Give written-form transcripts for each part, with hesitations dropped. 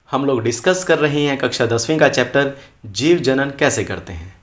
हम लोग डिस्कस कर रहे हैं कक्षा 10वीं का चैप्टर जीव जनन कैसे करते हैं।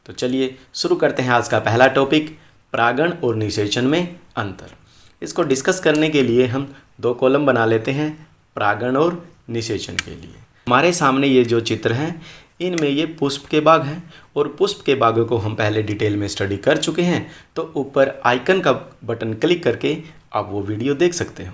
तो चलिए शुरू करते हैं आज का पहला टॉपिक, परागण और निषेचन में अंतर। इसको डिस्कस करने के लिए हम दो कॉलम बना लेते हैं परागण और निषेचन के लिए। हमारे सामने ये जो चित्र हैं इनमें ये पुष्प के बाग हैं और पुष्प के बागों को हम पहले डिटेल में स्टडी कर चुके हैं, तो ऊपर आइकन का बटन क्लिक करके आप वो वीडियो देख सकते हो।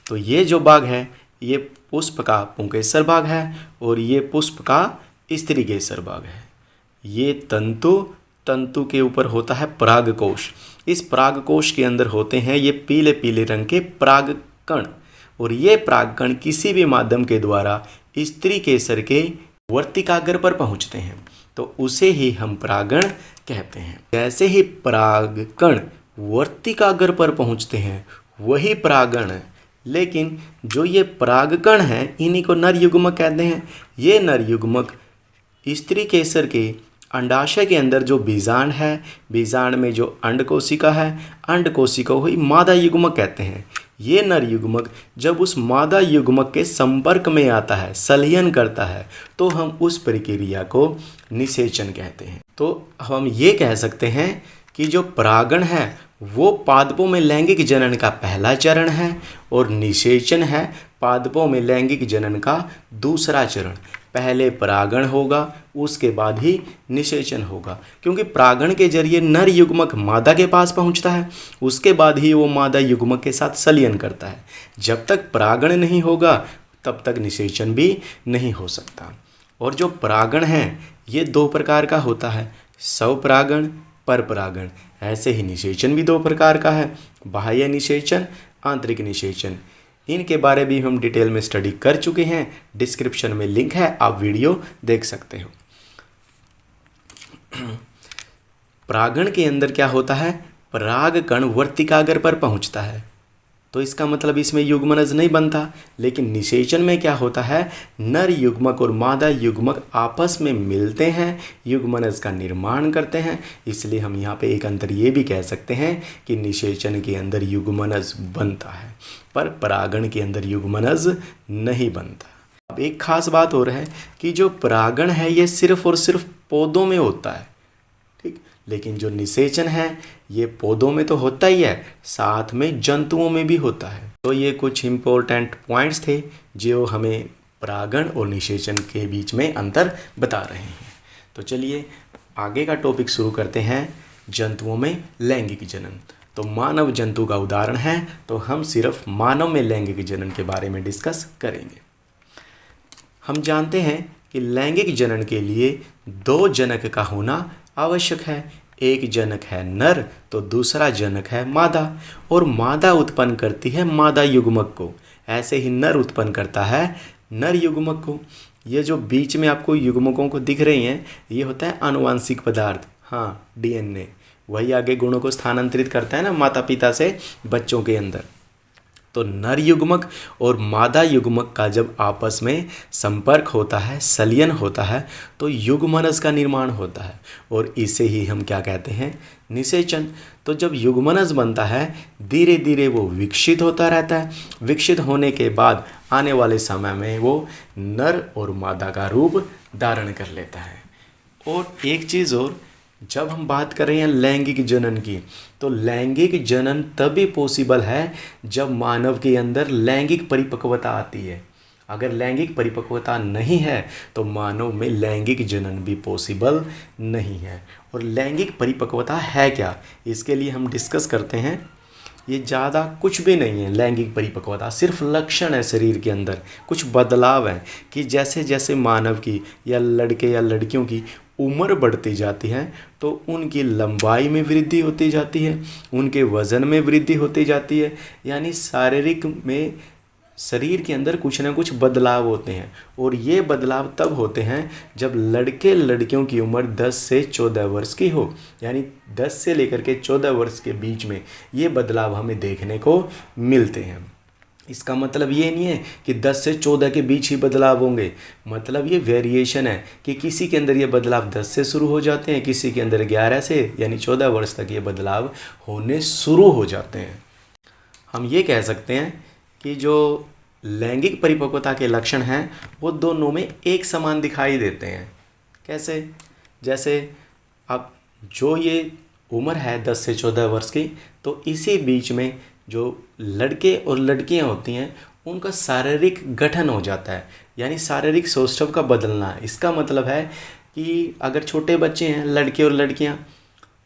तो ये जो बाग है ये पुष्प का पुंकेसर बाग है और ये पुष्प का स्त्रीकेसर बाग है। ये तंतु के ऊपर होता है परागकोश। इस परागकोश के अंदर होते हैं ये पीले पीले रंग के परागकण और ये परागकण किसी भी माध्यम के द्वारा स्त्रीकेसर के वर्तिकाग्र पर पहुंचते हैं, तो उसे ही हम परागण कहते हैं। जैसे ही परागकण वर्तिकाग्र पर पहुंचते हैं वही परागण है। लेकिन जो ये परागकण हैं इन्हीं को नर युग्मक कहते हैं। ये नर युग्मक स्त्रीकेसर के अंडाशय के अंदर जो बीजांड है, बीजांड में जो अंड कोशिका है, अंड कोशिका को ही मादा युग्मक कहते हैं। ये नर युग्मक जब उस मादा युग्मक के संपर्क में आता है, संलयन करता है, तो हम उस प्रक्रिया को निषेचन कहते हैं। तो हम ये कह सकते हैं कि जो परागण है वो पादपों में लैंगिक जनन का पहला चरण है और निषेचन है पादपों में लैंगिक जनन का दूसरा चरण। पहले परागण होगा उसके बाद ही निषेचन होगा, क्योंकि परागण के जरिए नर युग्मक मादा के पास पहुंचता है, उसके बाद ही वो मादा युग्मक के साथ संलयन करता है। जब तक परागण नहीं होगा तब तक निषेचन भी नहीं हो सकता। और जो परागण है ये दो प्रकार का होता है, स्वपरागण, परपरागण। ऐसे ही निषेचन भी दो प्रकार का है, बाह्य निषेचन, आंतरिक निषेचन। इनके बारे में हम डिटेल में स्टडी कर चुके हैं, डिस्क्रिप्शन में लिंक है, आप वीडियो देख सकते हो। परागण के अंदर क्या होता है, परागकण वर्तिकाग्र पर पहुंचता है, तो इसका मतलब इसमें युग्मनज नहीं बनता। लेकिन निषेचन में क्या होता है, नर युग्मक और मादा युग्मक आपस में मिलते हैं, युग्मनज का निर्माण करते हैं। इसलिए हम यहाँ पे एक अंतर ये भी कह सकते हैं कि निषेचन के अंदर युग्मनज बनता है पर परागण के अंदर युग्मनज नहीं बनता। अब एक खास बात और है कि जो परागण है ये सिर्फ और सिर्फ पौधों में होता है, ठीक, लेकिन जो निषेचन है ये पौधों में तो होता ही है, साथ में जंतुओं में भी होता है। तो ये कुछ इम्पोर्टेंट पॉइंट्स थे जो हमें परागण और निषेचन के बीच में अंतर बता रहे हैं। तो चलिए आगे का टॉपिक शुरू करते हैं, जंतुओं में लैंगिक जनन। तो मानव जंतु का उदाहरण है, तो हम सिर्फ मानव में लैंगिक जनन के बारे में डिस्कस करेंगे। हम जानते हैं कि लैंगिक जनन के लिए दो जनक का होना आवश्यक है। एक जनक है नर तो दूसरा जनक है मादा, और मादा उत्पन्न करती है मादा युग्मक को, ऐसे ही नर उत्पन्न करता है नर युग्मक को। ये जो बीच में आपको युग्मकों को दिख रही हैं ये होता है आनुवांशिक पदार्थ, हाँ DNA, वही आगे गुणों को स्थानांतरित करता है ना माता पिता से बच्चों के अंदर। तो नर युग्मक और मादा युग्मक का जब आपस में संपर्क होता है, संलयन होता है, तो युग्मनज का निर्माण होता है और इसे ही हम क्या कहते हैं, निषेचन। तो जब युग्मनज बनता है धीरे धीरे वो विकसित होता रहता है, विकसित होने के बाद आने वाले समय में वो नर और मादा का रूप धारण कर लेता है। और एक चीज़ और, जब हम बात कर रहे हैं लैंगिक जनन की, तो लैंगिक जनन तभी पॉसिबल है जब मानव के अंदर लैंगिक परिपक्वता आती है। अगर लैंगिक परिपक्वता नहीं है तो मानव में लैंगिक जनन भी पॉसिबल नहीं है। और लैंगिक परिपक्वता है क्या, इसके लिए हम डिस्कस करते हैं। ये ज़्यादा कुछ भी नहीं है, लैंगिक परिपक्वता सिर्फ लक्षण है शरीर के अंदर, कुछ बदलाव है कि जैसे जैसे मानव की या लड़के या लड़कियों की उम्र बढ़ती जाती है तो उनकी लंबाई में वृद्धि होती जाती है, उनके वज़न में वृद्धि होती जाती है, यानी शारीरिक में शरीर के अंदर कुछ ना कुछ बदलाव होते हैं। और ये बदलाव तब होते हैं जब लड़के लड़कियों की उम्र 10 से 14 वर्ष की हो, यानी 10 से लेकर के 14 वर्ष के बीच में ये बदलाव हमें देखने को मिलते हैं। इसका मतलब ये नहीं है कि 10 से 14 के बीच ही बदलाव होंगे, मतलब ये वेरिएशन है कि किसी के अंदर ये बदलाव 10 से शुरू हो जाते हैं, किसी के अंदर 11 से यानी 14 वर्ष तक ये बदलाव होने शुरू हो जाते हैं। हम ये कह सकते हैं कि जो लैंगिक परिपक्वता के लक्षण हैं वो दोनों में एक समान दिखाई देते हैं। कैसे? जैसे अब जो ये उम्र है 10 से 14 वर्ष की, तो इसी बीच में जो लड़के और लड़कियां होती हैं उनका शारीरिक गठन हो जाता है, यानी शारीरिक सौष्ठव का बदलना। इसका मतलब है कि अगर छोटे बच्चे हैं लड़के और लड़कियां,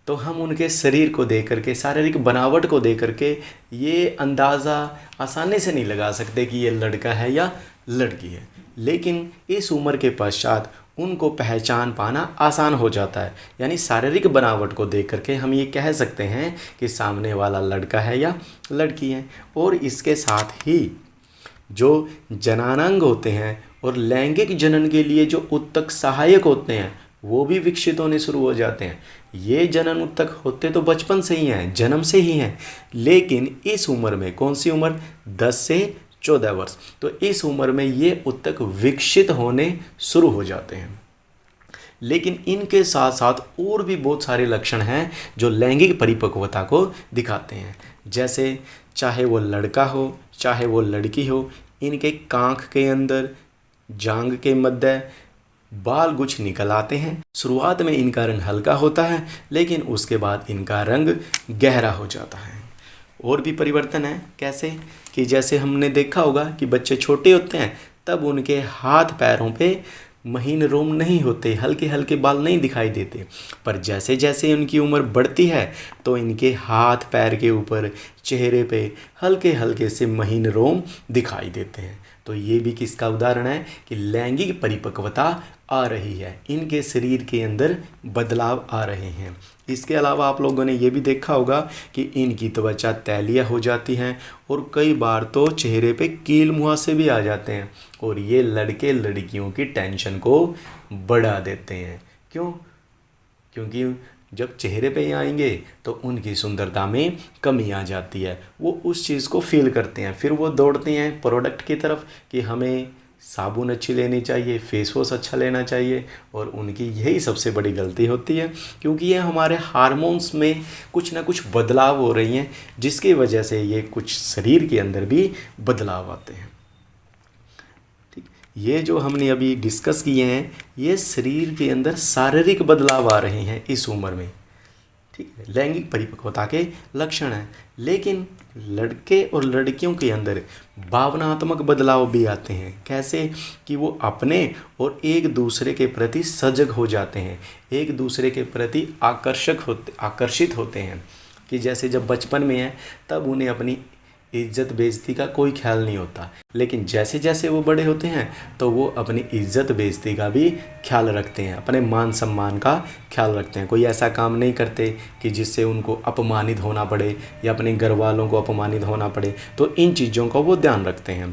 तो हम उनके शरीर को देख करके, शारीरिक बनावट को देख करके ये अंदाज़ा आसानी से नहीं लगा सकते कि ये लड़का है या लड़की है। लेकिन इस उम्र के पश्चात उनको पहचान पाना आसान हो जाता है, यानी शारीरिक बनावट को देख करके हम ये कह सकते हैं कि सामने वाला लड़का है या लड़की है। और इसके साथ ही जो जननांग होते हैं और लैंगिक जनन के लिए जो उत्तक सहायक होते हैं वो भी विकसित होने शुरू हो जाते हैं। ये जनन उत्तक होते तो बचपन से ही हैं, जन्म से ही हैं, लेकिन इस उम्र में, कौन सी उम्र, 10 से 14 वर्ष, तो इस उम्र में ये उत्तक विकसित होने शुरू हो जाते हैं। लेकिन इनके साथ साथ और भी बहुत सारे लक्षण हैं जो लैंगिक परिपक्वता को दिखाते हैं। जैसे चाहे वो लड़का हो चाहे वो लड़की हो, इनके कांख के अंदर, जांघ के मध्य बाल गुछ निकल आते हैं। शुरुआत में इनका रंग हल्का होता है, लेकिन उसके बाद इनका रंग गहरा हो जाता है। और भी परिवर्तन है। कैसे? कि जैसे हमने देखा होगा कि बच्चे छोटे होते हैं तब उनके हाथ पैरों पे महीन रोम नहीं होते, हल्के हल्के बाल नहीं दिखाई देते, पर जैसे जैसे उनकी उम्र बढ़ती है तो इनके हाथ पैर के ऊपर, चेहरे पे हल्के हल्के से महीन रोम दिखाई देते हैं। तो ये भी किसका उदाहरण है कि लैंगिक परिपक्वता आ रही है, इनके शरीर के अंदर बदलाव आ रहे हैं। इसके अलावा आप लोगों ने ये भी देखा होगा कि इनकी त्वचा तैलीय हो जाती हैं और कई बार तो चेहरे पे कील मुहासे भी आ जाते हैं, और ये लड़के लड़कियों की टेंशन को बढ़ा देते हैं। क्यों? क्योंकि जब चेहरे पे आएंगे तो उनकी सुंदरता में कमी आ जाती है, वो उस चीज़ को फील करते हैं, फिर वो दौड़ते हैं प्रोडक्ट की तरफ कि हमें साबुन अच्छी लेनी चाहिए, फेस वॉश अच्छा लेना चाहिए, और उनकी यही सबसे बड़ी गलती होती है, क्योंकि ये हमारे हार्मोन्स में कुछ ना कुछ बदलाव हो रही हैं, जिसकी वजह से ये कुछ शरीर के अंदर भी बदलाव आते हैं। ठीक, ये जो हमने अभी डिस्कस किए हैं ये शरीर के अंदर शारीरिक बदलाव आ रहे हैं इस उम्र में। ठीक है, लैंगिक परिपक्वता के लक्षण हैं। लेकिन लड़के और लड़कियों के अंदर भावनात्मक बदलाव भी आते हैं। कैसे? कि वो अपने और एक दूसरे के प्रति सजग हो जाते हैं, एक दूसरे के प्रति आकर्षित होते हैं। कि जैसे जब बचपन में है तब उन्हें अपनी इज्जत बेइज्जती का कोई ख्याल नहीं होता, लेकिन जैसे जैसे वो बड़े होते हैं तो वो अपनी इज्जत बेइज्जती का भी ख्याल रखते हैं, अपने मान सम्मान का ख्याल रखते हैं। कोई ऐसा काम नहीं करते कि जिससे उनको अपमानित होना पड़े या अपने घर वालों को अपमानित होना पड़े, तो इन चीज़ों का वो ध्यान रखते हैं।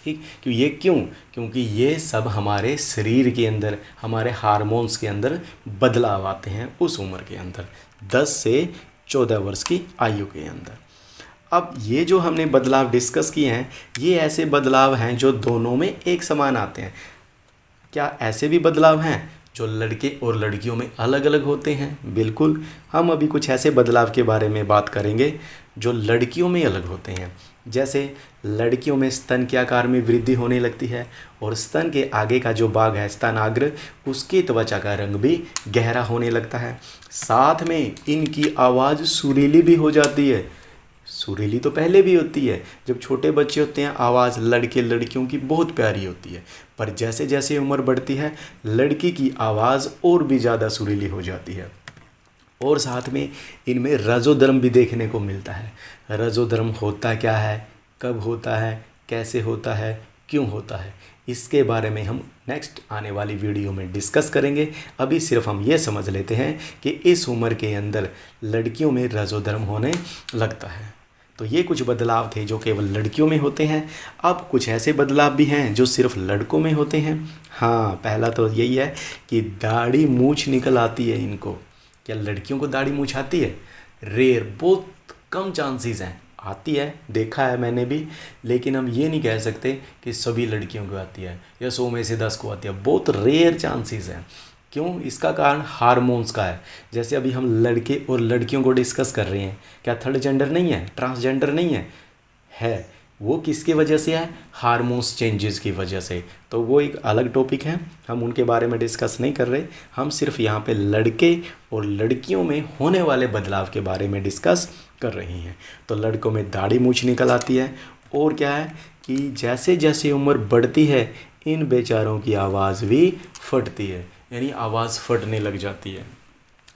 ठीक, ये क्यों? क्योंकि ये सब हमारे शरीर के अंदर, हमारे हार्मोन्स के अंदर बदलाव आते हैं उस उम्र के अंदर, 10 से 14 वर्ष की आयु के अंदर। अब ये जो हमने बदलाव डिस्कस किए हैं ये ऐसे बदलाव हैं जो दोनों में एक समान आते हैं। क्या ऐसे भी बदलाव हैं जो लड़के और लड़कियों में अलग अलग होते हैं? बिल्कुल, हम अभी कुछ ऐसे बदलाव के बारे में बात करेंगे जो लड़कियों में अलग होते हैं। जैसे लड़कियों में स्तन के आकार में वृद्धि होने लगती है, और स्तन के आगे का जो भाग है स्तनाग्र, उसकी त्वचा का रंग भी गहरा होने लगता है। साथ में इनकी आवाज़ सुरीली भी हो जाती है। सुरीली तो पहले भी होती है, जब छोटे बच्चे होते हैं आवाज़ लड़के लड़कियों की बहुत प्यारी होती है, पर जैसे जैसे उम्र बढ़ती है लड़की की आवाज़ और भी ज़्यादा सुरीली हो जाती है। और साथ में इनमें रजोधर्म भी देखने को मिलता है। रजोधर्म होता क्या है, कब होता है, कैसे होता है, क्यों होता है, इसके बारे में हम नेक्स्ट आने वाली वीडियो में डिस्कस करेंगे। अभी सिर्फ हम ये समझ लेते हैं कि इस उम्र के अंदर लड़कियों में रजोधर्म होने लगता है। तो ये कुछ बदलाव थे जो केवल लड़कियों में होते हैं। अब कुछ ऐसे बदलाव भी हैं जो सिर्फ लड़कों में होते हैं। हाँ, पहला तो यही है कि दाढ़ी मूछ निकल आती है इनको। क्या लड़कियों को दाढ़ी मूछ आती है? रेयर, बहुत कम चांसेस हैं, आती है, देखा है मैंने भी, लेकिन हम ये नहीं कह सकते कि सभी लड़कियों को आती है या 100 में से 10 को आती है, बहुत रेयर चांसेस हैं। क्यों? इसका कारण हार्मोन्स का है। जैसे अभी हम लड़के और लड़कियों को डिस्कस कर रहे हैं, क्या थर्ड जेंडर नहीं है, ट्रांसजेंडर नहीं है? है, वो किसकी वजह से है? हार्मोन्स चेंजेस की वजह से। तो वो एक अलग टॉपिक है, हम उनके बारे में डिस्कस नहीं कर रहे। हम सिर्फ यहाँ पे लड़के और लड़कियों में होने वाले बदलाव के बारे में डिस्कस कर रही हैं। तो लड़कों में दाढ़ी मूंछ निकल आती है, और क्या है कि जैसे जैसे उम्र बढ़ती है इन बेचारों की आवाज़ भी फटती है, यानी आवाज़ फटने लग जाती है।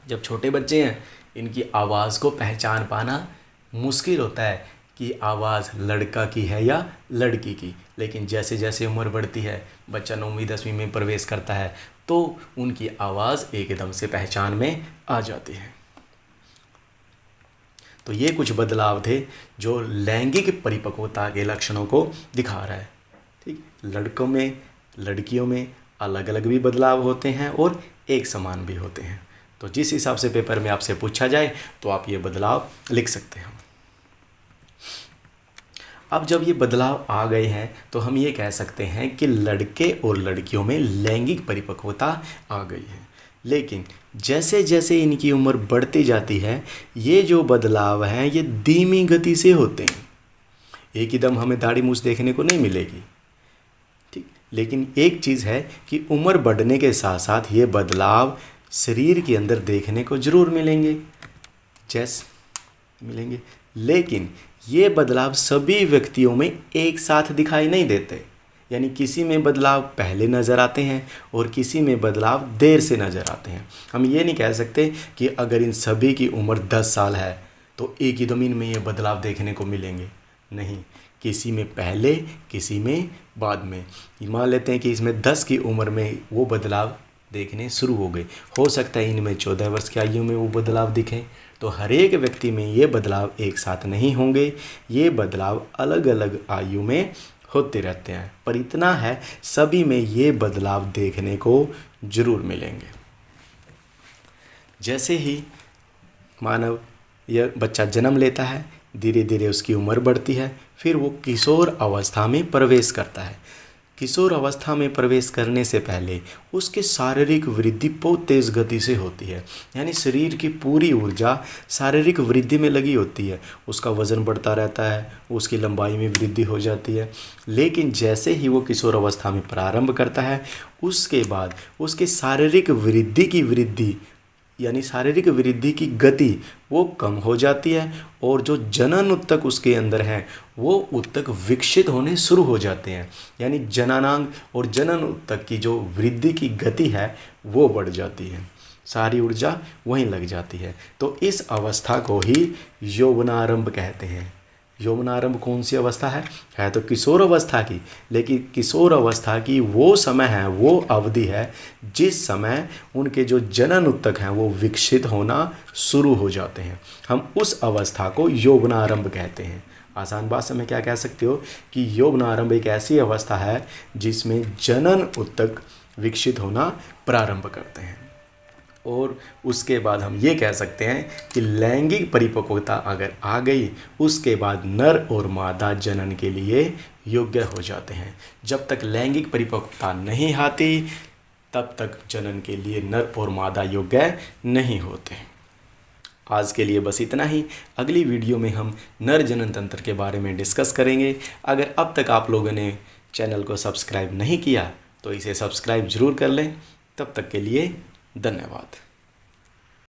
जब छोटे बच्चे हैं इनकी आवाज़ को पहचान पाना मुश्किल होता है कि आवाज़ लड़का की है या लड़की की। लेकिन जैसे जैसे उम्र बढ़ती है, बच्चा 9वीं 10वीं में प्रवेश करता है, तो उनकी आवाज़ एकदम से पहचान में आ जाती है। तो ये कुछ बदलाव थे जो लैंगिक परिपक्वता के लक्षणों को दिखा रहा है। ठीक, लड़कों में लड़कियों में अलग अलग भी बदलाव होते हैं और एक समान भी होते हैं। तो जिस हिसाब से पेपर में आपसे पूछा जाए तो आप ये बदलाव लिख सकते हैं। अब जब ये बदलाव आ गए हैं तो हम ये कह सकते हैं कि लड़के और लड़कियों में लैंगिक परिपक्वता आ गई है। लेकिन जैसे जैसे इनकी उम्र बढ़ती जाती है ये जो बदलाव हैं ये धीमी गति से होते हैं। एक ही दम हमें दाढ़ी मूंछ देखने को नहीं मिलेगी। ठीक, लेकिन एक चीज़ है कि उम्र बढ़ने के साथ साथ ये बदलाव शरीर के अंदर देखने को ज़रूर मिलेंगे, मिलेंगे। लेकिन ये बदलाव सभी व्यक्तियों में एक साथ दिखाई नहीं देते, यानी किसी में बदलाव पहले नज़र आते हैं और किसी में बदलाव देर से नज़र आते हैं। हम ये नहीं कह सकते कि अगर इन सभी की उम्र 10 साल है तो एक ही दम में ये बदलाव देखने को मिलेंगे। नहीं, किसी में पहले किसी में बाद में। मान लेते हैं कि इसमें 10 की उम्र में वो बदलाव देखने शुरू हो गए, हो सकता है इनमें 14 वर्ष की आयु में वो बदलाव दिखें। तो हर एक व्यक्ति में ये बदलाव एक साथ नहीं होंगे, ये बदलाव अलग अलग आयु में होते रहते हैं। पर इतना है सभी में ये बदलाव देखने को जरूर मिलेंगे। जैसे ही मानव यह बच्चा जन्म लेता है धीरे धीरे उसकी उम्र बढ़ती है, फिर वो किशोर अवस्था में प्रवेश करता है। किशोर अवस्था में प्रवेश करने से पहले उसकी शारीरिक वृद्धि बहुत तेज़ गति से होती है, यानी शरीर की पूरी ऊर्जा शारीरिक वृद्धि में लगी होती है। उसका वज़न बढ़ता रहता है, उसकी लंबाई में वृद्धि हो जाती है। लेकिन जैसे ही वो किशोर अवस्था में प्रारंभ करता है उसके बाद उसकी शारीरिक वृद्धि की वृद्धि यानी शारीरिक वृद्धि की गति वो कम हो जाती है और जो जनन ऊतक उसके अंदर हैं वो ऊतक विकसित होने शुरू हो जाते हैं, यानी जननांग और जनन ऊतक की जो वृद्धि की गति है वो बढ़ जाती है, सारी ऊर्जा वहीं लग जाती है। तो इस अवस्था को ही यौवनारंभ कहते हैं। यौवनारंभ कौन सी अवस्था है तो किशोर अवस्था की, लेकिन किशोर अवस्था की वो समय है, वो अवधि है जिस समय उनके जो जनन ऊतक हैं वो विकसित होना शुरू हो जाते हैं। हम उस अवस्था को यौवनारंभ कहते हैं। आसान भाषा में क्या कह सकते हो कि यौवनारंभ एक ऐसी अवस्था है जिसमें जनन ऊतक विकसित होना प्रारंभ करते हैं। और उसके बाद हम ये कह सकते हैं कि लैंगिक परिपक्वता अगर आ गई उसके बाद नर और मादा जनन के लिए योग्य हो जाते हैं। जब तक लैंगिक परिपक्वता नहीं आती तब तक जनन के लिए नर और मादा योग्य नहीं होते। आज के लिए बस इतना ही। अगली वीडियो में हम नर जनन तंत्र के बारे में डिस्कस करेंगे। अगर अब तक आप लोगों ने चैनल को सब्सक्राइब नहीं किया तो इसे सब्सक्राइब ज़रूर कर लें। तब तक के लिए धन्यवाद।